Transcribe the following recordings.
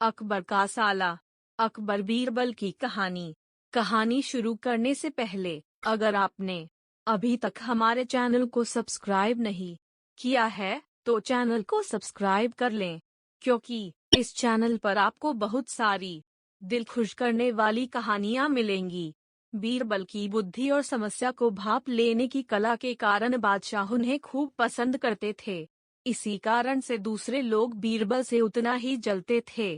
अकबर का साला। अकबर बीरबल की कहानी। कहानी शुरू करने से पहले, अगर आपने अभी तक हमारे चैनल को सब्सक्राइब नहीं किया है तो चैनल को सब्सक्राइब कर लें, क्योंकि इस चैनल पर आपको बहुत सारी दिल खुश करने वाली कहानियां मिलेंगी। बीरबल की बुद्धि और समस्या को भांप लेने की कला के कारण बादशाह उन्हें खूब पसंद करते थे। इसी कारण से दूसरे लोग बीरबल से उतना ही जलते थे।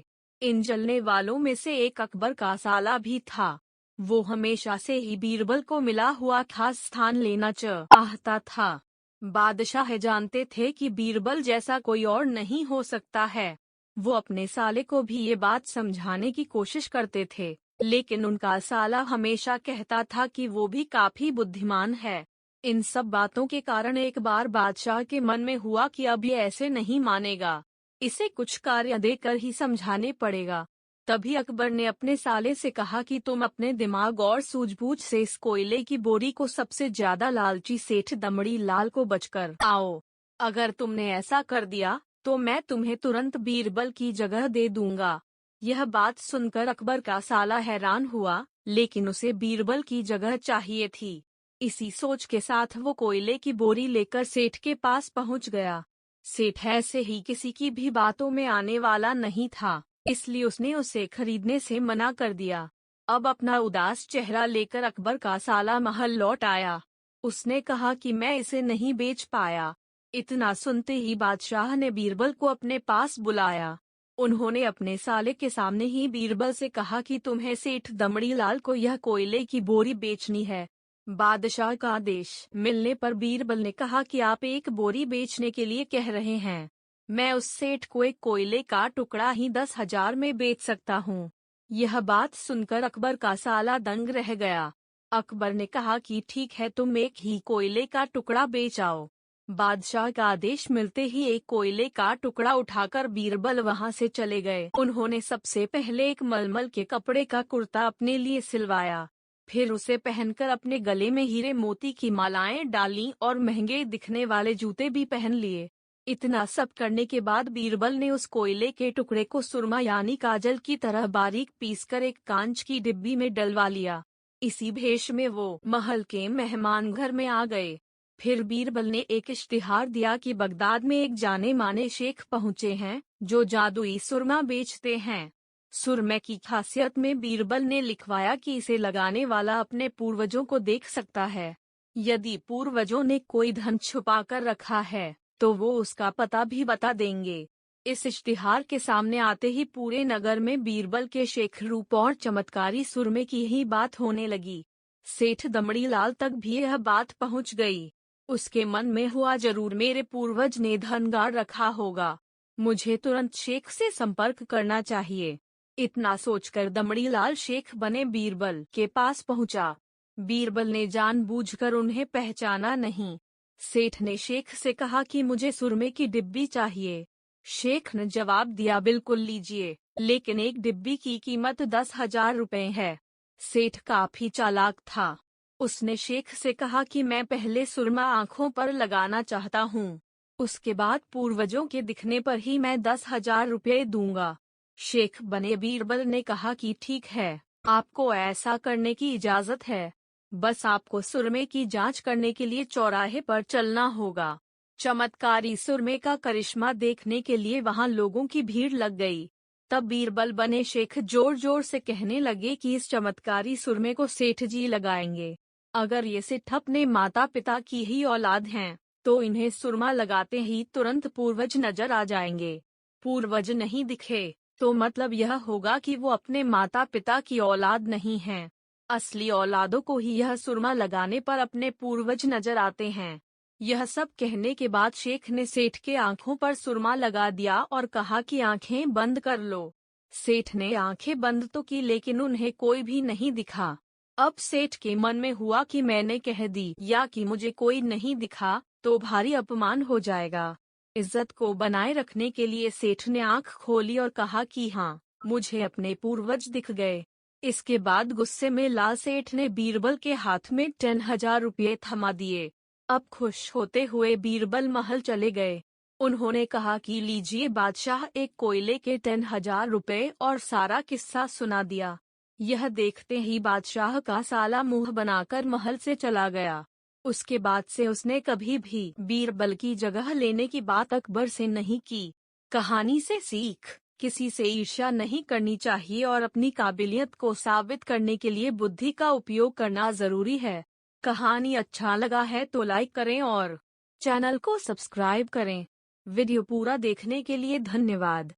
इन जलने वालों में से एक अकबर का साला भी था। वो हमेशा से ही बीरबल को मिला हुआ खास स्थान लेना चाहता था। बादशाह जानते थे कि बीरबल जैसा कोई और नहीं हो सकता है। वो अपने साले को भी ये बात समझाने की कोशिश करते थे, लेकिन उनका साला हमेशा कहता था कि वो भी काफी बुद्धिमान है। इन सब बातों के कारण एक बार बादशाह के मन में हुआ कि अब ये ऐसे नहीं मानेगा, इसे कुछ कार्य देकर ही समझाने पड़ेगा। तभी अकबर ने अपने साले से कहा कि तुम अपने दिमाग और सूझबूझ से इस कोयले की बोरी को सबसे ज्यादा लालची सेठ दमड़ी लाल को बचकर आओ। अगर तुमने ऐसा कर दिया तो मैं तुम्हें तुरंत बीरबल की जगह दे दूंगा। यह बात सुनकर अकबर का साला हैरान हुआ, लेकिन उसे बीरबल की जगह चाहिए थी। इसी सोच के साथ वो कोयले की बोरी लेकर सेठ के पास पहुंच गया। सेठ ऐसे ही किसी की भी बातों में आने वाला नहीं था, इसलिए उसने उसे खरीदने से मना कर दिया। अब अपना उदास चेहरा लेकर अकबर का साला महल लौट आया। उसने कहा कि मैं इसे नहीं बेच पाया। इतना सुनते ही बादशाह ने बीरबल को अपने पास बुलाया। उन्होंने अपने साले के सामने ही बीरबल से कहा कि तुम्हें सेठ दमड़ी लाल को यह कोयले की बोरी बेचनी है। बादशाह का आदेश मिलने पर बीरबल ने कहा कि आप एक बोरी बेचने के लिए कह रहे हैं। मैं उस सेठ को एक कोयले का टुकड़ा ही 10,000 में बेच सकता हूँ। यह बात सुनकर अकबर का साला दंग रह गया। अकबर ने कहा कि ठीक है, तुम एक ही कोयले का टुकड़ा बेच आओ। बादशाह का आदेश मिलते ही एक कोयले का टुकड़ा उठाकर बीरबल वहां से चले गए। उन्होंने सबसे पहले एक मलमल के कपड़े का कुर्ता अपने लिए सिलवाया। फिर उसे पहनकर अपने गले में हीरे मोती की मालाएं डालीं और महंगे दिखने वाले जूते भी पहन लिए। इतना सब करने के बाद बीरबल ने उस कोयले के टुकड़े को सुरमा यानी काजल की तरह बारीक पीसकर एक कांच की डिब्बी में डलवा लिया। इसी भेष में वो महल के मेहमान घर में आ गए। फिर बीरबल ने एक इश्तिहार दिया कि बगदाद में एक जाने माने शेख पहुँचे हैं जो जादुई सुरमा बेचते हैं। सुरमे की खासियत में बीरबल ने लिखवाया कि इसे लगाने वाला अपने पूर्वजों को देख सकता है। यदि पूर्वजों ने कोई धन छुपा कर रखा है तो वो उसका पता भी बता देंगे। इस इश्तिहार के सामने आते ही पूरे नगर में बीरबल के शेख रूप और चमत्कारी सुरमे की ही बात होने लगी। सेठ दमड़ी लाल तक भी यह बात पहुंच गई। उसके मन में हुआ, जरूर मेरे पूर्वज ने धन गाड़ रखा होगा। मुझे तुरंत शेख से संपर्क करना चाहिए। इतना सोचकर दमड़ी लाल शेख बने बीरबल के पास पहुंचा। बीरबल ने जानबूझकर उन्हें पहचाना नहीं। सेठ ने शेख से कहा कि मुझे सुरमे की डिब्बी चाहिए। शेख ने जवाब दिया, बिल्कुल लीजिए, लेकिन एक डिब्बी की कीमत 10,000 रुपए है। सेठ काफी चालाक था। उसने शेख से कहा कि मैं पहले सुरमा आंखों पर लगाना चाहता हूँ, उसके बाद पूर्वजों के दिखने पर ही मैं 10,000 रुपये दूंगा। शेख बने बीरबल ने कहा कि ठीक है, आपको ऐसा करने की इजाजत है। बस आपको सुरमे की जांच करने के लिए चौराहे पर चलना होगा। चमत्कारी सुरमे का करिश्मा देखने के लिए वहां लोगों की भीड़ लग गई। तब बीरबल बने शेख जोर जोर से कहने लगे कि इस चमत्कारी सुरमे को सेठ जी लगाएंगे। अगर ये सेठ अपने माता पिता की ही औलाद हैं तो इन्हें सुरमा लगाते ही तुरंत पूर्वज नजर आ जाएंगे। पूर्वज नहीं दिखे तो मतलब यह होगा कि वो अपने माता पिता की औलाद नहीं हैं। असली औलादों को ही यह सुरमा लगाने पर अपने पूर्वज नजर आते हैं। यह सब कहने के बाद शेख ने सेठ के आंखों पर सुरमा लगा दिया और कहा कि आंखें बंद कर लो। सेठ ने आंखें बंद तो की, लेकिन उन्हें कोई भी नहीं दिखा। अब सेठ के मन में हुआ कि मैंने कह दी या कि मुझे कोई नहीं दिखा तो भारी अपमान हो जाएगा। इज्जत को बनाए रखने के लिए सेठ ने आंख खोली और कहा कि हाँ, मुझे अपने पूर्वज दिख गए। इसके बाद गुस्से में लाल सेठ ने बीरबल के हाथ में 10,000 रुपये थमा दिए। अब खुश होते हुए बीरबल महल चले गए। उन्होंने कहा कि लीजिए बादशाह, एक कोयले के 10,000 रुपए और सारा किस्सा सुना दिया। यह देखते ही बादशाह का साला मुंह बनाकर महल से चला गया। उसके बाद से उसने कभी भी बीरबल की जगह लेने की बात अकबर से नहीं की। कहानी से सीख, किसी से ईर्ष्या नहीं करनी चाहिए और अपनी काबिलियत को साबित करने के लिए बुद्धि का उपयोग करना जरूरी है। कहानी अच्छा लगा है तो लाइक करें और चैनल को सब्सक्राइब करें। वीडियो पूरा देखने के लिए धन्यवाद।